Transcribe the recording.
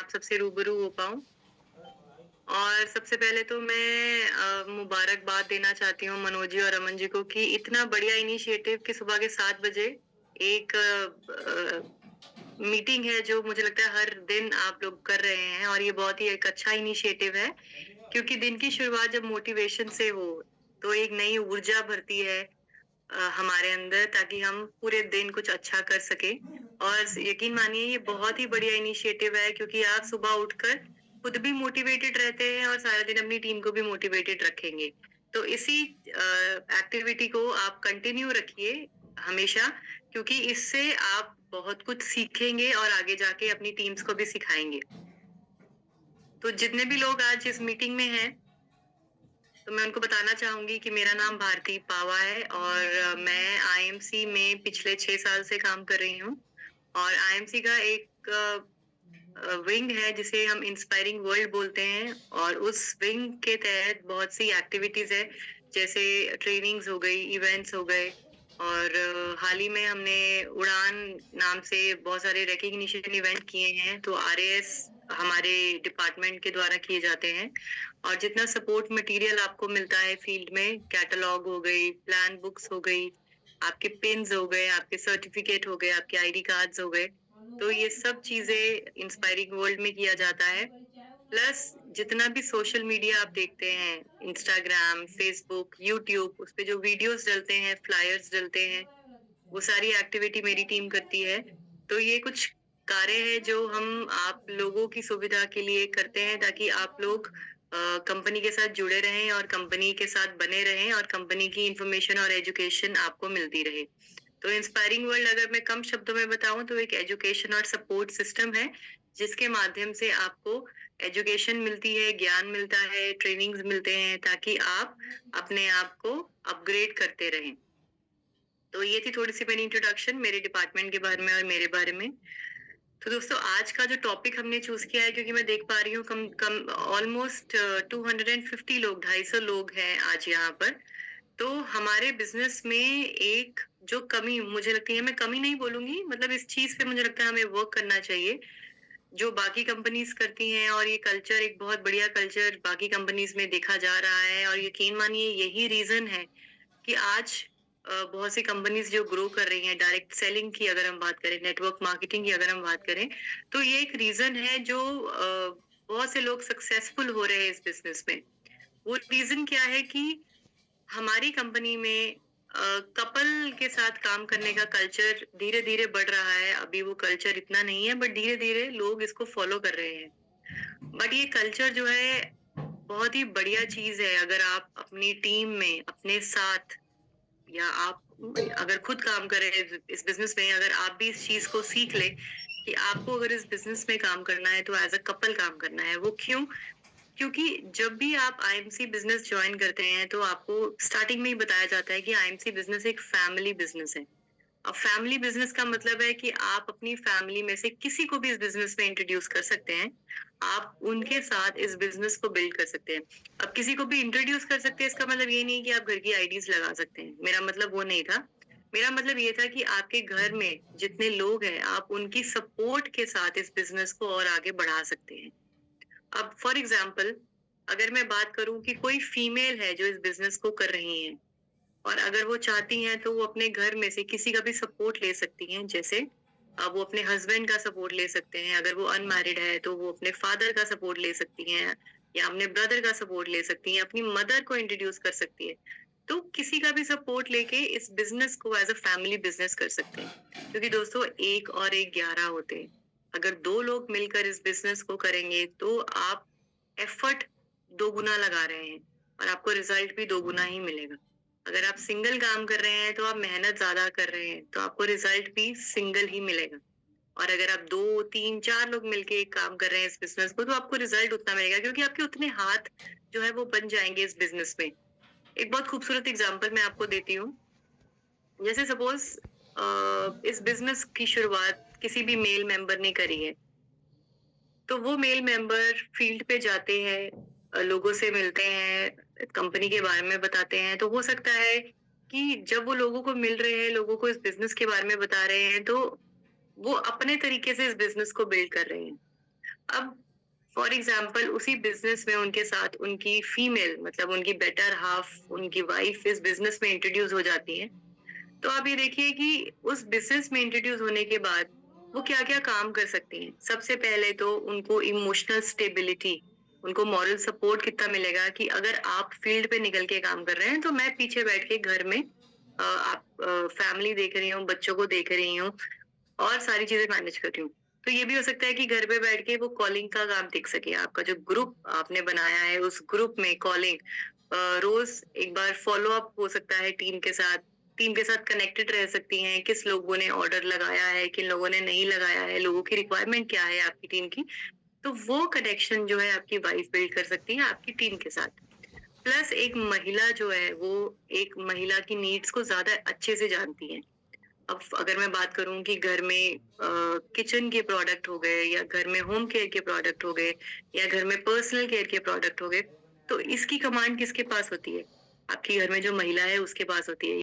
आप सबसे रूबरू हो पाऊँ। और सबसे पहले तो मैं मुबारकबाद देना चाहती हूँ मनोज जी और अमन जी को कि इतना बढ़िया इनिशिएटिव कि सुबह के 7 बजे एक मीटिंग है जो मुझे लगता है हर दिन आप लोग कर रहे हैं, और ये बहुत ही एक अच्छा इनिशिएटिव है क्योंकि दिन की शुरुआत जब मोटिवेशन से हो तो एक नई ऊर्जा भरती है हमारे अंदर, ताकि हम पूरे दिन कुछ अच्छा कर सके। और यकीन मानिए ये बहुत ही बढ़िया इनिशिएटिव है क्योंकि आप सुबह उठकर खुद भी मोटिवेटेड रहते हैं और सारा दिन अपनी टीम को भी मोटिवेटेड रखेंगे। तो इसी एक्टिविटी को आप कंटिन्यू रखिए हमेशा, क्योंकि इससे आप बहुत कुछ सीखेंगे और आगे जाके अपनी टीम्स को भी सिखाएंगे। तो जितने भी लोग आज इस मीटिंग में हैं, तो मैं उनको बताना चाहूंगी कि मेरा नाम भारती पावा है और मैं आईएमसी में पिछले 6 साल से काम कर रही हूँ। और आईएमसी का एक विंग है जिसे हम इंस्पायरिंग वर्ल्ड बोलते हैं, और उस विंग के तहत बहुत सी एक्टिविटीज है, जैसे ट्रेनिंग्स हो गई, इवेंट्स हो गए। और हाल ही में हमने उड़ान नाम से बहुत सारे रिकग्निशन इवेंट किए हैं, तो आरएएस हमारे डिपार्टमेंट के द्वारा किए जाते हैं। और जितना सपोर्ट मटेरियल आपको मिलता है फील्ड में, कैटलॉग हो गई, प्लान बुक्स हो गई, आपके पिन्स हो गए, आपके सर्टिफिकेट हो गए, आपके आईडी कार्ड्स हो गए, तो ये सब चीजें इंस्पायरिंग वर्ल्ड में किया जाता है। प्लस जितना भी सोशल मीडिया आप देखते हैं, इंस्टाग्राम, फेसबुक, यूट्यूब, उस पे जो वीडियोस डलते हैं, फ्लायर्स डलते हैं, वो सारी एक्टिविटी मेरी टीम करती है। तो ये कुछ कार्य है जो हम आप लोगों की सुविधा के लिए करते हैं, ताकि आप लोग कंपनी के साथ जुड़े रहें और कंपनी के साथ बने रहें और कंपनी की इंफॉर्मेशन और एजुकेशन आपको मिलती रहे। तो इंस्पायरिंग वर्ल्ड अगर मैं कम शब्दों में बताऊं तो एक एजुकेशन और सपोर्ट सिस्टम है, जिसके माध्यम से आपको एजुकेशन मिलती है, ज्ञान मिलता है, ट्रेनिंग्स मिलते हैं, ताकि आप अपने आप को अपग्रेड करते रहें। तो ये थी थोड़ी सी मेरी इंट्रोडक्शन मेरे डिपार्टमेंट के बारे में और मेरे बारे में। तो दोस्तों, आज का जो टॉपिक हमने चूज किया है, क्योंकि मैं देख पा रही हूँ कम कम ऑलमोस्ट 250 लोग, 250 लोग हैं आज यहाँ पर। तो हमारे बिजनेस में एक जो कमी मुझे लगती है, मैं कमी नहीं बोलूंगी, मतलब इस चीज पे मुझे लगता है हमें वर्क करना चाहिए जो बाकी कंपनीज करती हैं। और ये कल्चर, एक बहुत बढ़िया कल्चर बाकी कंपनीज में देखा जा रहा है, और यकीन मानिए यही रीजन है कि आज बहुत सी कंपनीज जो ग्रो कर रही हैं, डायरेक्ट सेलिंग की अगर हम बात करें, नेटवर्क मार्केटिंग की अगर हम बात करें, तो ये एक रीजन है जो बहुत से लोग सक्सेसफुल हो रहे हैं इस बिजनेस में। वो रीजन क्या है कि हमारी कंपनी में कपल के साथ काम करने का कल्चर धीरे धीरे बढ़ रहा है। अभी वो कल्चर इतना नहीं है, बट धीरे धीरे लोग इसको फॉलो कर रहे हैं। बट ये कल्चर जो है बहुत ही बढ़िया चीज है। अगर आप अपनी टीम में अपने साथ, या आप अगर खुद काम कर रहे हैं इस बिजनेस में, अगर आप भी इस चीज को सीख ले कि आपको अगर इस बिजनेस में काम करना है तो एज अ कपल काम करना है। वो क्यों? क्योंकि जब भी आप आईएमसी बिजनेस ज्वाइन करते हैं तो आपको स्टार्टिंग में ही बताया जाता है कि आईएमसी बिजनेस एक फैमिली बिजनेस है। अब फैमिली बिजनेस का मतलब है कि आप अपनी फैमिली में से किसी को भी इस बिजनेस में इंट्रोड्यूस कर सकते हैं। आप उनके साथ इस बिजनेस को बिल्ड कर सकते हैं। अब किसी को भी इंट्रोड्यूस कर सकते हैं, इसका मतलब ये नहीं कि आप घर की आईडीज लगा सकते हैं, मेरा मतलब वो नहीं था। मेरा मतलब ये था कि आपके घर में जितने लोग हैं, आप उनकी सपोर्ट के साथ इस बिजनेस को और आगे बढ़ा सकते हैं। अब फॉर एग्जाम्पल, अगर मैं बात करूं कि कोई फीमेल है जो इस बिजनेस को कर रही है, और अगर वो चाहती हैं तो वो अपने घर में से किसी का भी सपोर्ट ले सकती हैं। जैसे वो अपने हस्बैंड का सपोर्ट ले सकते हैं, अगर वो अनमैरिड है तो वो अपने फादर का सपोर्ट ले सकती हैं, या अपने ब्रदर का सपोर्ट ले सकती हैं, अपनी मदर को इंट्रोड्यूस कर सकती है। तो किसी का भी सपोर्ट लेके इस बिजनेस को एज अ फैमिली बिजनेस कर सकते हैं, क्योंकि दोस्तों एक और एक 11 होते हैं। अगर दो लोग मिलकर इस बिजनेस को करेंगे तो आप एफर्ट दोगुना लगा रहे हैं और आपको रिजल्ट भी दोगुना ही मिलेगा। अगर आप सिंगल काम कर रहे हैं तो आप मेहनत ज्यादा कर रहे हैं, तो आपको रिजल्ट भी सिंगल ही मिलेगा। और अगर आप 2 3 4 लोग मिलके एक काम कर रहे हैं इस बिजनेस को, तो आपको रिजल्ट उतना मिलेगा, क्योंकि आपके उतने हाथ जो है वो बन जाएंगे इस बिजनेस में। एक बहुत खूबसूरत एग्जांपल मैं आपको देती हूँ। जैसे सपोज इस बिजनेस की शुरुआत किसी भी मेल मेंबर ने करी है, तो वो मेल मेंबर फील्ड पे जाते हैं, लोगों से मिलते हैं, कंपनी के बारे में बताते हैं। तो हो सकता है कि जब वो लोगों को मिल रहे हैं, लोगों को इस बिजनेस के बारे में बता रहे हैं, तो वो अपने तरीके से इस बिजनेस को बिल्ड कर रहे हैं। अब फॉर एग्जाम्पल उसी बिजनेस में उनके साथ उनकी फीमेल मतलब उनकी बेटर हाफ उनकी वाइफ इस बिजनेस में इंट्रोड्यूस हो जाती है। तो आप ये देखिए कि उस बिज़नेस में इंट्रोड्यूस होने के बाद वो क्या-क्या काम कर सकती हैं। सबसे पहले तो उनको इमोशनल स्टेबिलिटी, उनको मॉरल सपोर्ट कितना मिलेगा कि अगर आप फील्ड पे निकल के काम कर रहे हैं, तो मैं पीछे बैठ के घर में आप फैमिली देख रही हूँ, बच्चों को देख रही हूँ और सारी चीज़ें मैनेज कर रही हूँ। तो ये भी हो सकता है कि घर पे बैठ के वो कॉलिंग का काम देख सके। आपका जो ग्रुप आपने बनाया है, उस ग्रुप में कॉलिंग रोज़ एक बार फ़ॉलो अप हो सकता है टीम के साथ कनेक्टेड रह सकती हैं, किस लोगों ने ऑर्डर लगाया है, किन लोगों ने नहीं लगाया है, लोगों की रिक्वायरमेंट क्या है आपकी टीम की। तो वो कनेक्शन जो है आपकी वाइफ बिल्ड कर सकती है आपकी टीम के साथ। प्लस एक महिला जो है वो एक महिला की नीड्स को ज़्यादा अच्छे से जानती है। अब अगर मैं बात करूँ कि घर में किचन के प्रोडक्ट हो गए या घर में होम केयर के प्रोडक्ट हो गए या घर में पर्सनल केयर के प्रोडक्ट हो गए, तो इसकी कमांड किसके पास होती है? आपके घर में जो महिला है उसके पास होती है।